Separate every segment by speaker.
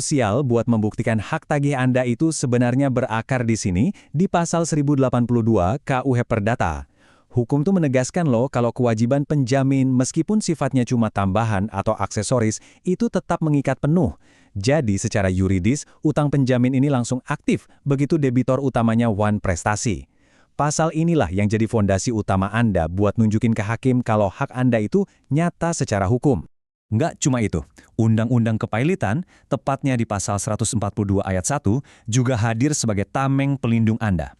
Speaker 1: Sosial buat membuktikan hak tagih Anda itu sebenarnya berakar di sini, di pasal 1082 KUH Perdata. Hukum tuh menegaskan loh kalau kewajiban penjamin meskipun sifatnya cuma tambahan atau aksesoris itu tetap mengikat penuh. Jadi secara yuridis, utang penjamin ini langsung aktif begitu debitor utamanya wan prestasi. Pasal inilah yang jadi fondasi utama Anda buat nunjukin ke hakim kalau hak Anda itu nyata secara hukum.
Speaker 2: Nggak cuma itu, Undang-Undang Kepailitan, tepatnya di pasal 142 ayat 1, juga hadir sebagai tameng pelindung Anda.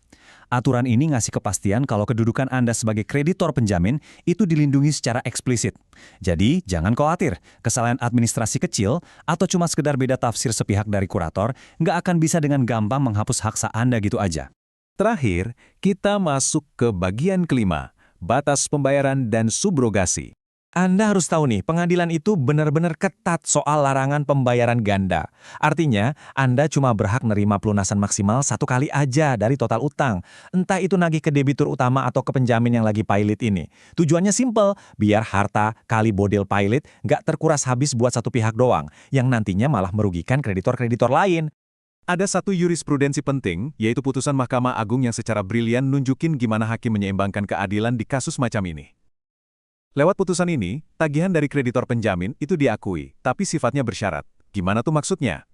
Speaker 2: Aturan ini ngasih kepastian kalau kedudukan Anda sebagai kreditor penjamin itu dilindungi secara eksplisit. Jadi, jangan khawatir, kesalahan administrasi kecil atau cuma sekedar beda tafsir sepihak dari kurator nggak akan bisa dengan gampang menghapus hak sah Anda gitu aja.
Speaker 3: Terakhir, kita masuk ke bagian kelima, batas pembayaran dan subrogasi. Anda harus tahu nih, pengadilan itu benar-benar ketat soal larangan pembayaran ganda. Artinya, Anda cuma berhak nerima pelunasan maksimal 1 kali aja dari total utang. Entah itu nagih ke debitur utama atau ke penjamin yang lagi pilot ini. Tujuannya simple, biar harta kali bodil pilot nggak terkuras habis buat satu pihak doang, yang nantinya malah merugikan kreditor-kreditor lain. Ada satu jurisprudensi penting, yaitu putusan Mahkamah Agung yang secara brilian nunjukin gimana hakim menyeimbangkan keadilan di kasus macam ini. Lewat putusan ini, tagihan dari kreditor penjamin itu diakui, tapi sifatnya bersyarat. Gimana tuh maksudnya?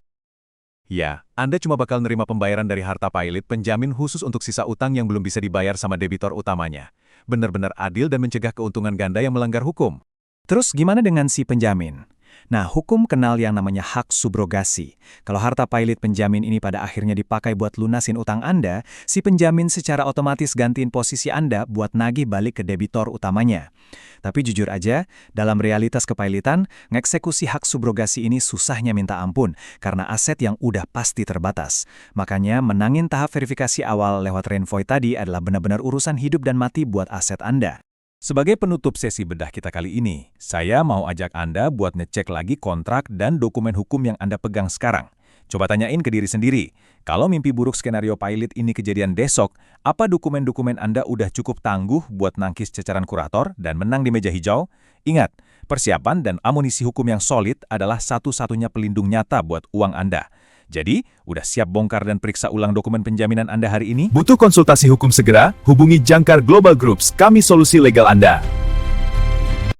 Speaker 3: Ya, Anda cuma bakal nerima pembayaran dari harta pilot penjamin khusus untuk sisa utang yang belum bisa dibayar sama debitor utamanya. Benar-benar adil dan mencegah keuntungan ganda yang melanggar hukum.
Speaker 1: Terus gimana dengan si penjamin? Nah, hukum kenal yang namanya hak subrogasi. Kalau harta pilot penjamin ini pada akhirnya dipakai buat lunasin utang Anda, si penjamin secara otomatis gantiin posisi Anda buat nagih balik ke debitor utamanya. Tapi jujur aja, dalam realitas kepailitan, ngeksekusi hak subrogasi ini susahnya minta ampun karena aset yang udah pasti terbatas. Makanya menangin tahap verifikasi awal lewat renvoy tadi adalah benar-benar urusan hidup dan mati buat aset Anda.
Speaker 3: Sebagai penutup sesi bedah kita kali ini, saya mau ajak Anda buat ngecek lagi kontrak dan dokumen hukum yang Anda pegang sekarang. Coba tanyain ke diri sendiri, kalau mimpi buruk skenario pilot ini kejadian besok, apa dokumen-dokumen Anda udah cukup tangguh buat nangkis ceceran kurator dan menang di meja hijau? Ingat, persiapan dan amunisi hukum yang solid adalah satu-satunya pelindung nyata buat uang Anda. Jadi, udah siap bongkar dan periksa ulang dokumen penjaminan Anda hari ini?
Speaker 4: Butuh konsultasi hukum segera? Hubungi Jangkar Global Groups, kami solusi legal Anda.